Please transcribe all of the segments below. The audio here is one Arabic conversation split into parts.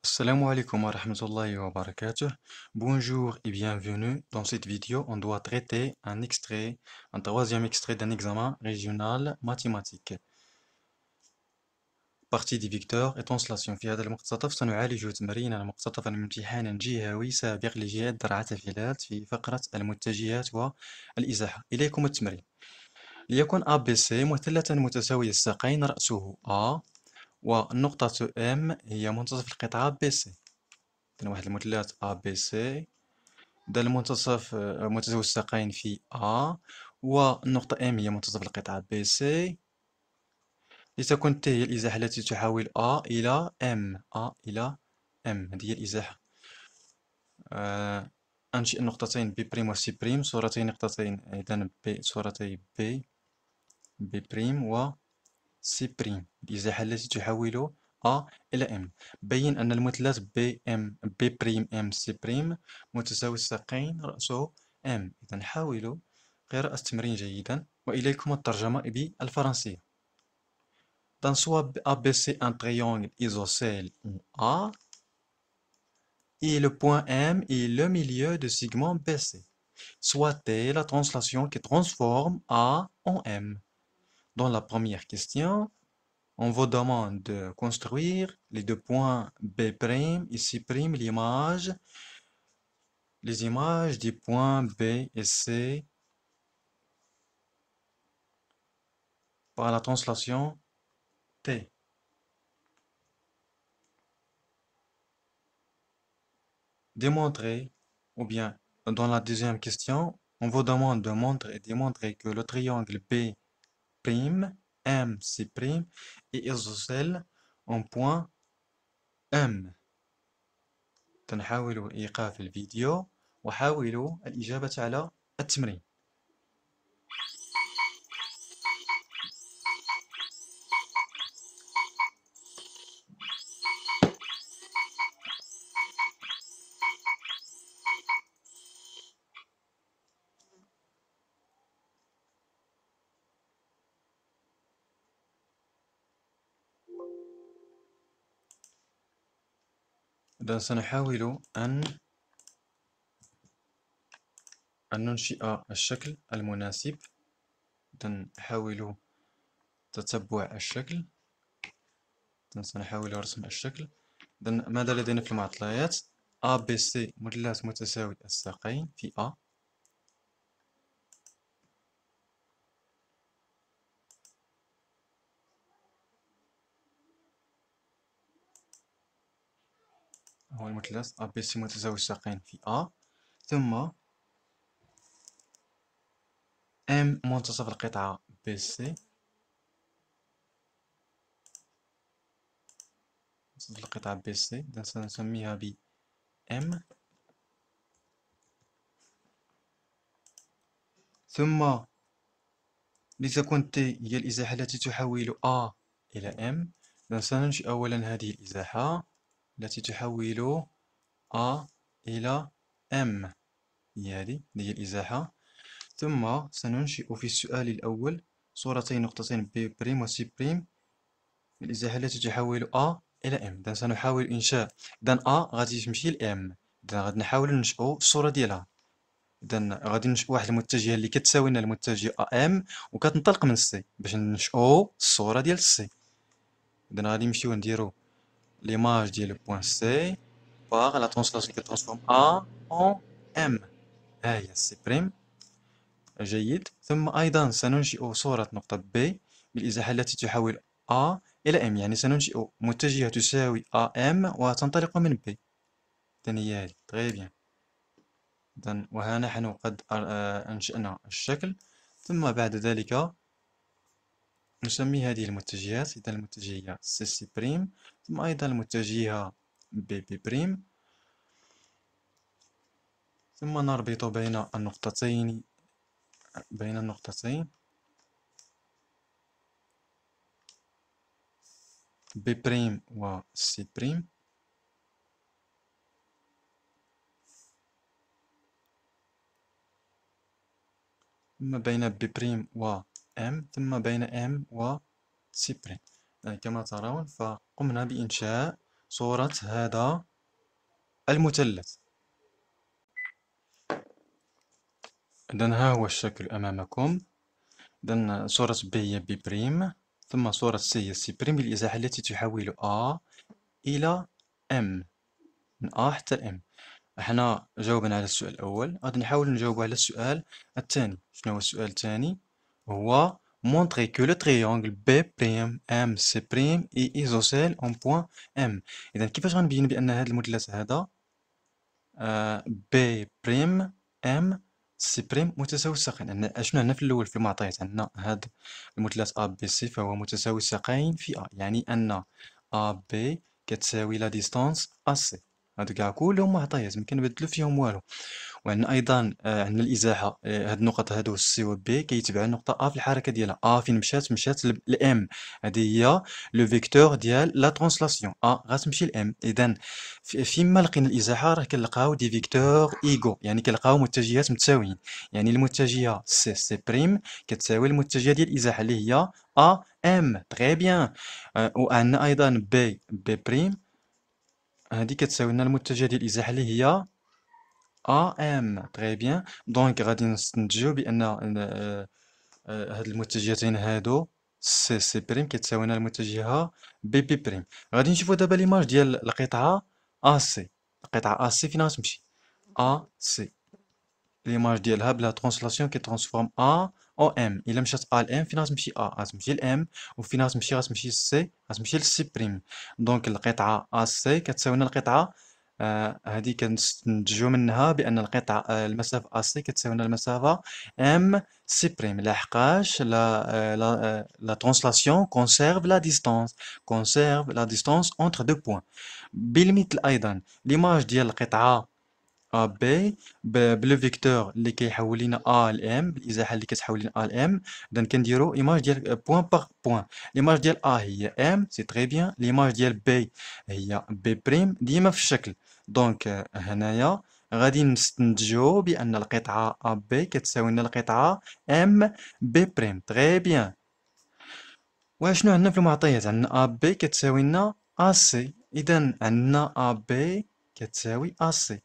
Assalamu alaikum wa rahmatullahi wa barakatuh. Bonjour et bienvenue. Dans cette vidéo, on doit traiter un troisième extrait d'un examen régional mathématique. Partie des vecteurs et translation. في هذا المقتطف سنعالج تمرينا مقتطفا من امتحان جهوي سابق لجهة درعا تفعيلات في فقرة المتجهات والإزاحة. إليكم التمرين. ليكن ABC مثلثا متساوي الساقين رأسه A والنقطة M هي منتصف القطعة BC. واحد المثلث A B C دا المنتصف متساوي الساقين في A والنقطة M هي منتصف القطعة B C لتكن T هي الإزاحة التي تحاول A إلى M هذه هي الإزاحة. أنشئ النقطتين B' و C'، صورتي نقطتين إذن صورتي B' و C'، الإزاحة التي تحول A إلى M. بين أن المثلث B'M C' متساوي الساقين رأسه M. إذا حاولوا قراءة التمرين جيدا، وإليكم الترجمة بالفرنسية. Dans soit ABC un triangle isocèle en A et le point M est le milieu du segment BC. Soit T la translation qui transforme A en M. Dans la première question, on vous demande de construire les deux points B' et C', les images des points B et C par la translation T. Démontrer, ou bien dans la deuxième question, on vous demande de démontrer que le triangle B', M, C' est isocèle en point M. تنحاولوا إيقاف الفيديو وحاولوا الإجابة على التمرين. إذا سنحاول أن ننشئ الشكل المناسب. إذا نحاول تتبع الشكل. إذا سنحاول رسم الشكل. إذا ماذا لدينا في المعطيات؟ ABC مثلث متساوي الساقين في A. هو المثلث ABC متساوي الساقين في A. ثم M منتصف القطعة BC. منتصف القطعة BC. إذا سنسميها ب M. ثم لتكن T هي الإزاحة التي تحول A إلى M. إذا سننشئ أولا هذه الإزاحة التي تحول A إلى M. هي الإزاحة. ثم سننشئ في السؤال الأول صورتين نقطتين B' و C'، الإزاحة التي تحول A إلى M. إذا سنحاول إنشاء A غادي تمشي ل M. إذا غادي نحاول ننشئو الصورة ديالها. إذا غادي ننشئو واحد المتجهة اللي كتساوي لنا المتجه AM وكتنطلق من C باش ننشئو الصورة ديال C. إذا غادي نمشيو نديرو l'image ديال لو بوان C par la translation qui transforme A en M. ها هي C'. جيد. ثم أيضا سننشئ صورة نقطة B بالإزاحة التي تحول A إلى M، يعني سننشئ متجهة تساوي AM وتنطلق من B. إذن هي هذه. très bien. إذن وها نحن قد أنشأنا الشكل. ثم بعد ذلك نسمي هذه المتجهات. إذن المتجهة CC'، ثم أيضا المتجهة BB'، ثم نربط بين النقطتين B' و C'. ثم بين B' و M، ثم بين M و C'. يعني كما ترون فقمنا بإنشاء صورة هذا المثلث. إذن ها هو الشكل أمامكم. إذن صورة ب هي ب بريم، ثم صورة سي هي سي بريم بالإزاحة التي تحول A إلى M، من A حتى M. احنا جاوبنا على السؤال الأول، غادي نحاول نجاوب على السؤال الثاني. شنو هو السؤال الثاني؟ هو montrer que le triangle B'MC' est isocèle en point M. إذا كيفاش غنبين بأن هذا المثلث هذا B بريم M C بريم متساوي الساقين؟ لأن شنو عندنا في الأول في المعطيات؟ عندنا هذا المثلث ABC فهو متساوي الساقين في A، يعني أن AB كتساوي لا ديستانس AC. هادو كاع كلهم معطيات ميمكن نبدلو فيهم والو. وعندنا ايضا عندنا الازاحه، هاد النقط هادو سي و بي كيتبع النقطه ا في الحركه ديالها. ا فين مشات لام، هذه هي لو فيكتور ديال لا ترانسلاسيون. ا غتمشي لام. اذا فيما لقينا الازاحه راه كنلقاو دي فيكتور ايغو، يعني كنلقاو متجهات متساويين. يعني المتجهه سي سي بريم كتساوي المتجهه ديال الازاحه اللي هي ا ام. تري بيان. وعندنا ايضا بي بي بريم، هذه كتساوي لنا المتجه ديال الازاحه اللي هي AM. تري بيان. دونك غادي نستنتجو بان هاد المتجهتين هادو سي سي بريم كتساوي لنا المتجهه بي بي بريم. غادي نشوفو دابا ليماج ديال القطعه ا سي. القطعه ا سي فين غتمشي؟ ا سي ليماج ديالها بلا ترانسلاسيون كي ترانسفورم ا او ام. الا مشات ا لام فين غتمشي؟ ا غتمشي لام. وفين غتمشي لسي؟ غتمشي لسي بريم. دونك القطعه ا سي كتساوي لنا القطعه هذه كنستنتجو منها بان القطعه المسافه ا سي كتساوي لنا المسافه ام سي بريم، لحقاش لا ترانسلاسيون كونسيرف لا ديستانس، كونسيرف لا ديستانس اونتر دو بوين. بالمثل ايضا ليماج ديال القطعه ا بي بلو فيكتور اللي كيحول لينا ا لام، بالازاحه اللي كتحول لينا ا لام. اذا كنديرو ايماج ديال بوين باغ بوين. ليماج ديال ا هي ام، سي تري بيان. ليماج ديال بي هي بي بريم، ديما في الشكل. دونك هنايا غادي نستنتجو بان القطعه ا بي كتساوي لنا القطعه ام بي بريم. تري بيان. وشنو عندنا في المعطيات؟ عندنا ا بي كتساوي لنا ا سي. اذا عندنا ا بي كتساوي ا سي.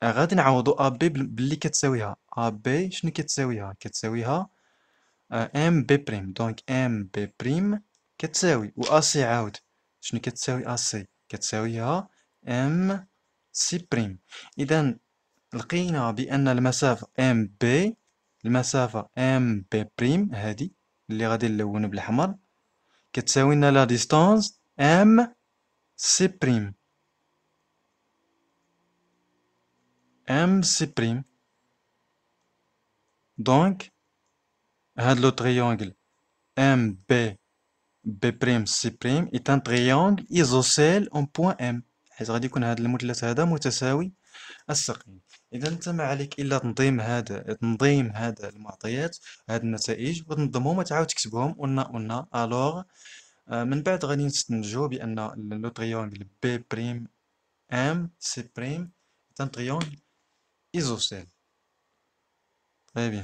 غادي نعوضو ا بي باللي كتساويها. ا بي شنو كتساويها؟ كتساويها ام بي بريم. دونك ام بي بريم كتساوي و ا سي عاود شنو كتساوي؟ ا سي كتساويها ام سي بريم. اذا لقينا بان المسافه ام بي، المسافه ام بي بريم هذه اللي غادي نلون بالاحمر كتساوي لنا لا ديستانس ام سي بريم. ام سي بريم. دونك هاد لو تريونغل MB B' C' est un triangle isocèle en point M، حيت غادي يكون هذا المثلث هذا متساوي الساقين. اذا انت ما عليك الا تنظيم هذا المعطيات، هاد النتائج، وتنظمهم وتعاود تكتبهم قلنا الوغ. من بعد غادي نستنتجو بان لو تريونغل B' M C' est un triangle isocèle. Très bien.